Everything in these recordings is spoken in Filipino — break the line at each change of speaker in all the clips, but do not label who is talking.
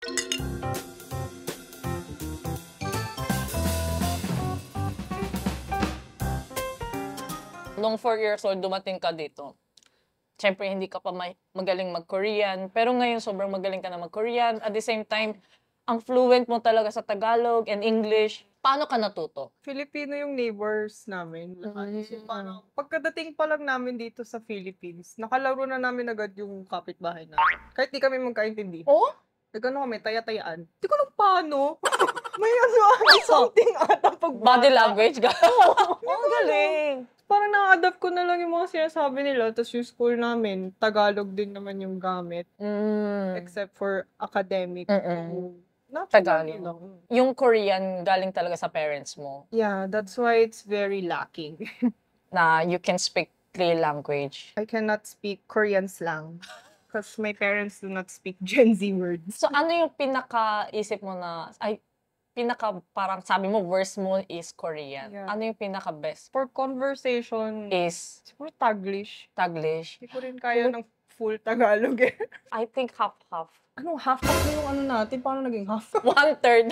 Nung 4 years old, dumating ka dito. Siyempre, hindi ka pa magaling mag-Korean. Pero ngayon, sobrang magaling ka na mag-Korean. At the same time, ang fluent mo talaga sa Tagalog and English. Paano ka natuto?
Filipino yung neighbors namin. So, parang pagkadating pa lang namin dito sa Philippines, nakalaro na namin agad yung kapitbahay namin. Kahit di kami magkaintindi.
Oh?
Nagano kami, taya-tayaan. Di ko lang paano. May something ata pag
Body language ka? Oh, galing.
Parang na-adapt ko na lang yung mga sinasabi nila. Tapos yung school namin, Tagalog din naman yung gamit. Except for academic.
Tagalog. Yung Korean, galing talaga sa parents mo.
Yeah, that's why it's very lacking.
Na you can speak 3 language.
I cannot speak Korean slang. Because my parents do not speak Gen Z words.
So ano yung pinaka-isip mo na, parang sabi mo, worst mo is Korean.
Yeah.
Ano yung pinaka-best?
For conversation,
Is
siguro Taglish.
Taglish.
Hindi ko rin kaya ng full Tagalog eh.
I think half-half.
Ano, half-half na yung ano natin? Paano naging half?
1/3.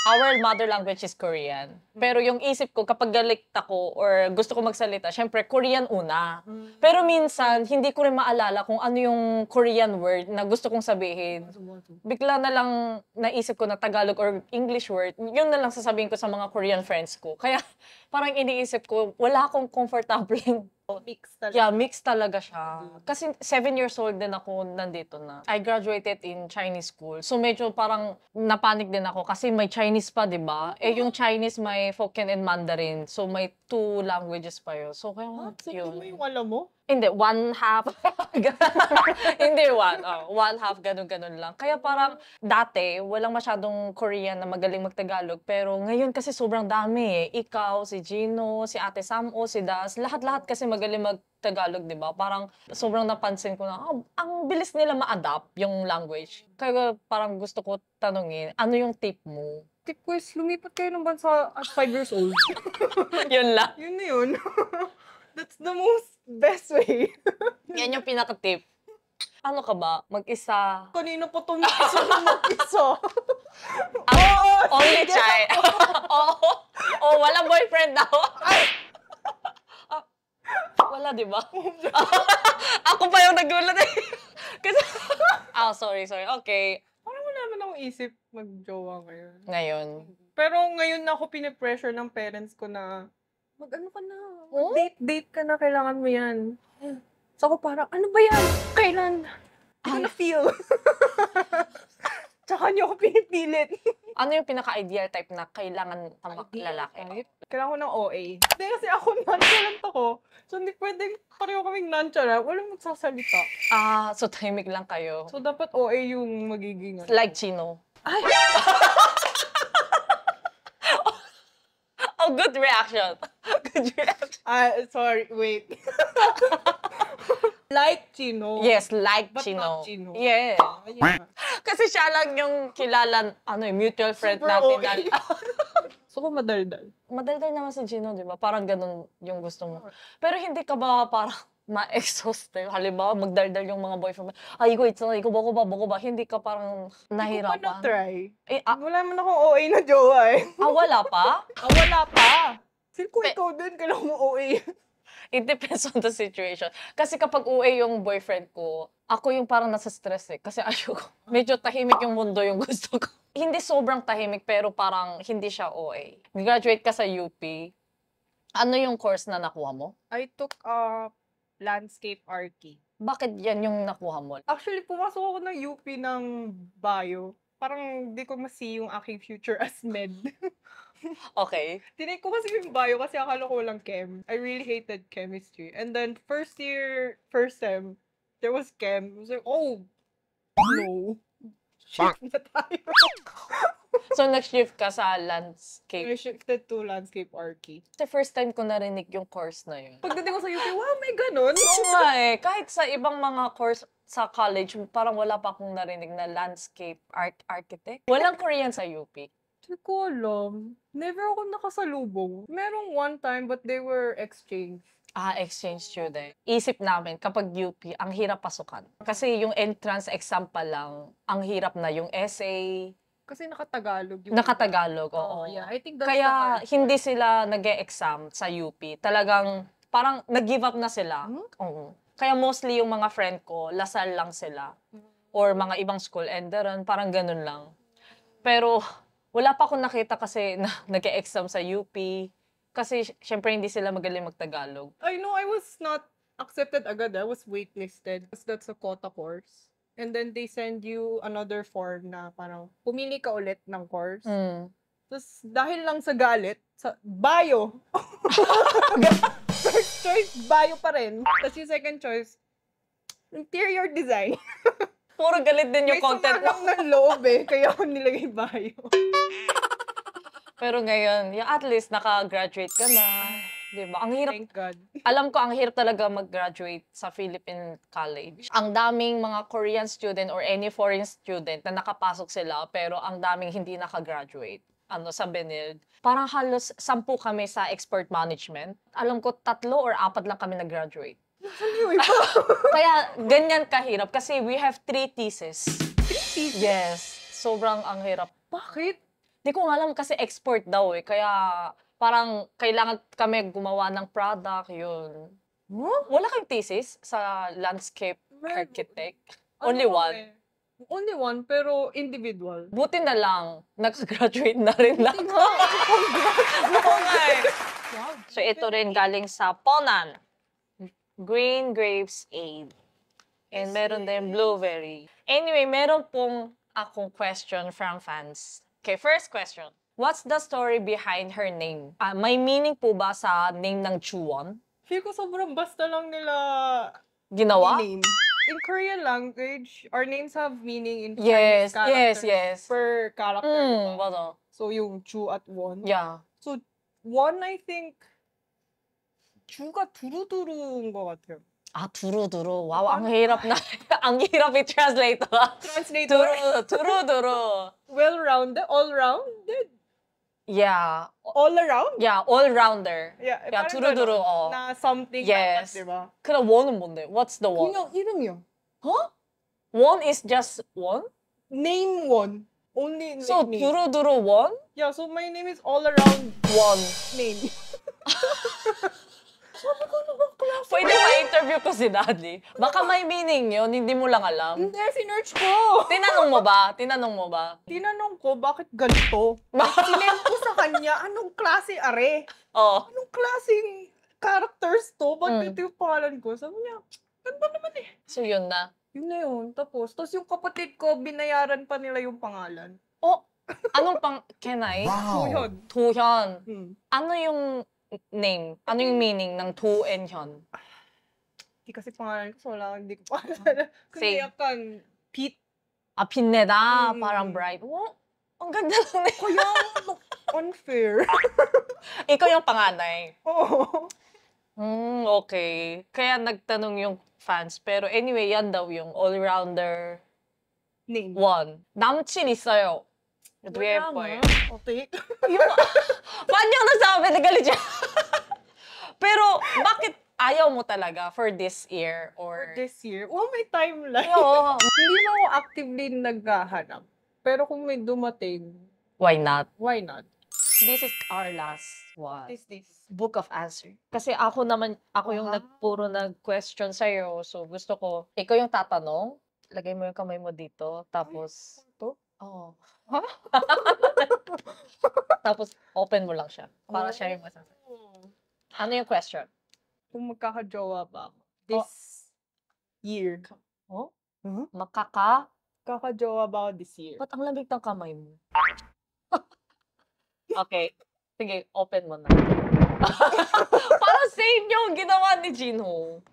Our mother language is Korean. Pero yung isip ko, kapag galit ako or gusto ko magsalita, syempre, Korean una. Pero minsan, hindi ko rin maalala kung ano yung Korean word na gusto kong sabihin. Bigla na lang naisip ko na Tagalog or English word, yun na lang sasabihin ko sa mga Korean friends ko. Kaya parang iniisip ko, wala akong comfortable.
Mix talaga.
Yeah, mix talaga siya. Kasi 7 years old din ako nandito na. I graduated in Chinese school. So medyo parang napanik din ako kasi may Chinese pa, di ba? Eh yung Chinese may Hokkien and Mandarin. So may 2 languages pa yun. So kaya yun.
Hindi mo yung alam mo?
Hindi, 1/2. Hindi 1/2, ganun-ganun lang. Kaya parang dati, walang masyadong Korean na magaling magtagalog. Pero ngayon kasi sobrang dami eh. Ikaw, si Gino, si Ate Samo, si Das, lahat-lahat kasi magaling magtagalog, di ba? Parang sobrang napansin ko na, ang bilis nila ma-adapt yung language. Kaya parang gusto ko tanungin, ano yung tip mo?
Tip ko is, lumipat kayo ng bansa at 5 years old.
Yun lang.
Yun na yun. That's the most best way.
Yan yung pinaka-tip. Ano ka ba? Mag-isa?
Kanina pa tumisa na mag-isa.
Only child. Oh, wala boyfriend daw. Wala, di ba? Ako pa yung nagulat eh. Kasi, sorry. Okay.
Parang wala naman akong isip mag-jowa ngayon.
Ngayon.
Pero ngayon na ako pinipressure ng parents ko na mag-ano ka na, date ka na, kailangan mo yan. So ako parang, ano ba yan? Kailan? Hindi ko na-feel. Tsaka niyo ako pinipilit.
Ano yung pinaka-ideal type na kailangan ng lalaki?
Kailangan ko ng OA. Hindi kasi ako nonchalant ako. So hindi pwedeng pareho kaming nonchalant. Walang magsasalita.
So tahimik lang kayo.
So dapat OA yung magiging.
Like Chino. Ay! Oh, good reaction. Good reaction.
Sorry, wait. Like Chino.
Yes, like
But
Chino.
not Chino.
Yeah. Kasi siya lang yung kilala, mutual friend
Super
natin.
okay. So, madaldal.
Madaldal naman si Gino, di ba? Parang ganun yung gusto mo. Pero hindi ka ba parang ma-exhaust? Halimbawa, magdaldal yung mga boyfriend mo. Ay, iko bako ba? Hindi ka parang nahirapan?
Hindi ko pa na-try.
Wala
man akong OA na jowa eh.
Wala pa?
Wala pa. Feel ko ikaw din, kailangan mo OA.
It depends on the situation. Kasi kapag OA yung boyfriend ko, ako yung parang nasa stress eh. Kasi ayoko. Medyo tahimik yung mundo yung gusto ko. Hindi sobrang tahimik, pero parang hindi siya OA. Graduate ka sa UP. Ano yung course na nakuha mo?
I took landscape archi.
Bakit yan yung nakuha mo?
Actually, pumasok ako ng UP ng bio. Parang di ko ma-see yung aking future as med.
Okay.
Tinake ko kasi yung bio kasi akala ko lang chem. I really hated chemistry. And then first sem, there was chem. I was like, oh, no. Shift na tayo.
So, nag-shift ka sa landscape?
I shifted to landscape archi.
Kasi first time ko narinig yung course na yun.
Pagdating ko sa UP, wow, may ganun.
Oo nga eh. Kahit sa ibang mga course sa college, parang wala pa akong narinig na landscape architect. Walang Korean sa UP.
Hindi ko alam. Never ako nakasalubong. Merong one time, but they were exchange.
Exchange student. Isip namin, kapag UP, ang hirap pasukan. Kasi yung entrance exam pa lang, ang hirap na yung essay,
Kasi nakatagalog yung
nakatagalog, oo.
yeah, I think that's the
Kaya
hard
hindi sila nag-e-exam sa UP. Talagang parang nag-give up na sila.
Hmm?
Oo. Kaya mostly yung mga friend ko, Lasal lang sila. Or mga ibang school, Enderon, parang ganun lang. Pero wala pa akong nakita kasi na nag-e-exam sa UP. Kasi syempre hindi sila magaling mag-Tagalog.
I know I was not accepted agad. I was waitlisted. Because that's a quota course. And then they send you another form na parang pumili ka ulit ng course. Tapos dahil lang sa galit, sa bio. First choice, bio pa rin. Tapos yung second choice, interior design.
Puro galit din yung
May
content
sumalang
mo.
ng loob kaya ako nilagay bio.
Pero ngayon, at least naka-graduate ka na. Diba? Ang hirap.
Thank God.
Alam ko, ang hirap talaga mag-graduate sa Philippine College. Ang daming mga Korean student or any foreign student na nakapasok sila, pero ang daming hindi naka-graduate. Sa Benilde. Parang halos 10 kami sa export management. Alam ko, 3 or 4 lang kami nag-graduate. Kaya ganyan kahirap kasi we have 3 theses.
3 theses?
Yes. Sobrang ang hirap.
Bakit?
Di ko alam kasi export daw Kaya parang kailangan kami gumawa ng product, yun. Wala kayong thesis sa landscape architect? Only one?
Only one, pero individual.
Buti na lang, nag-graduate na rin lang.
Wow.
So ito rin galing sa Ponan. Green Grapes Aid. And meron din blueberry. Anyway, meron pong akong question from fans. Okay, first question. What's the story behind her name? May meaning po ba sa name ng Chuwon?
Feel ko sobrang basta lang nila
Ginawa?
name. In Korean language, our names have meaning in
Yes,
Chinese characters
yes.
per character. diba?
Bato.
So, yung Chu at Won.
Yeah.
So, Won, I think, Chu가 두루두루인 것 같아요.
두루두루. Wow, ang hirap na. Ang hirap i-translate.
Translator.
Duruduru.
Well-rounded, all-rounded,
Yeah.
all around.
Yeah, all-rounder.
Yeah,
Yeah,
parang
두루두루.
ganun, na something
Yes.
dapat, diba?
그럼 원은 뭔데? What's the one?
그냥 이름이요.
Huh? One is just one?
Name Won. Only
So,
name.
두루두루 one?
Yeah, so my name is all around
One.
name.
Pwede ma-interview ko si Daddy. Baka may meaning yun, hindi mo lang alam.
Hindi, sinerch ko.
Tinanong mo ba? Tinanong mo ba?
Tinanong ko, bakit ganito? Sinend ko sa kanya, anong klase are?
Oh.
Anong klaseng characters to? Ba't ito yung pangalan ko? Sabi niya, ganda naman
So, yun na.
Yun na yun. Tapos yung kapatid ko, binayaran pa nila yung pangalan.
Oh, anong Kenai?
Wow.
도현. Ano yung name? Ano yung meaning ng To and Hyun?
Hindi kasi pangalan ko, so wala, hindi ko pangalan. Kasi
Same.
yakan, Pete.
빛내다. Parang bright. Oh, ang ganda lang nila.
Kaya, unfair.
Ikaw yung panganay.
Oo.
Okay. Kaya nagtanong yung fans. Pero anyway, yan daw yung all-rounder
Name.
one. 남친 있어요. Do you have
Wala
boy?
nga. Okay.
Paano yung nagsabi? Nagalit siya. Pero, bakit ayaw mo talaga for this year? Or...
This year, may timeline.
Oo.
Hindi mo ako actively naghahanap. Pero kung may dumating,
Why not?
why not?
This is our last one.
What is this?
Book of answer. Kasi ako yung puro nag-question sa'yo. So, gusto ko, ikaw yung tatanong. Lagay mo yung kamay mo dito. Tapos,
Ito?
oh.
Ha?
Tapos, open mo lang siya. Para siya yung masasabi. Ano yung question?
Kung magkakajowa ba ako this year?
Oh?
Huh?
Makakajowa
ba ako this year?
Ba't ang lamig ng kamay mo? Okay. Sige, open mo na. Parang same yung ginawa ni Jinho.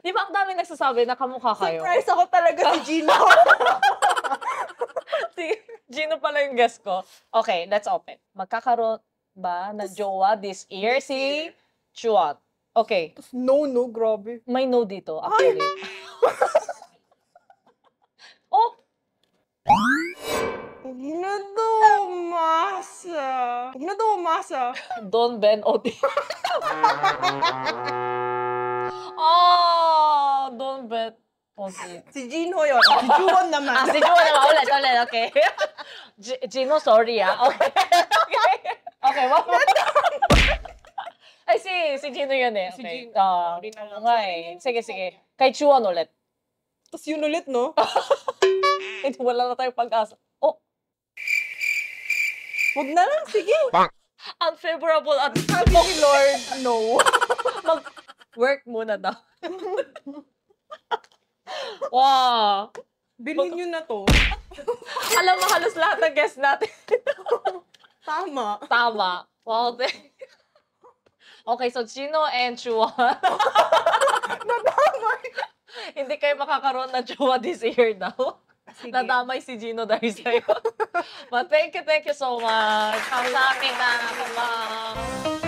Di ba ang dami nagsasabi na kamukha kayo?
Surprise ako talaga si Gino.
Si Gino pala yung guest ko. Okay, let's open. Magkakaroon ba na jowa this year si Chuat? Okay.
No, grabe.
May no dito, actually. Oh!
Ano to? umasa. Huwag na daw umasa.
Don Ben Oti. Oh, Don Ben Oti.
Si Gino yun. Si Juwon naman.
Si Juan naman. Ulit, okay. Gino, sorry Okay. Okay, wag mo. Ay, si Gino yun eh.
Si
Okay.
Gino.
Sorry na lang. Sige. Kay Chuan ulit.
Tapos yun ulit, no?
Wala na tayong pag-asa. Oh,
Huwag na lang, sige.
unfavorable at
Sabi ni Lord, no.
mag-work muna daw. Wow.
Bilhin nyo na to.
Alam mo, halos lahat ng guests natin.
Tama.
Tama. Wow. Okay, so Chino and Chua.
Nadamay.
Hindi kayo makakaroon ng Chua this year daw.
Sige.
Nadamay si Gino dahil sa'yo. But thank you so much. Ang sa amin na, ma'am.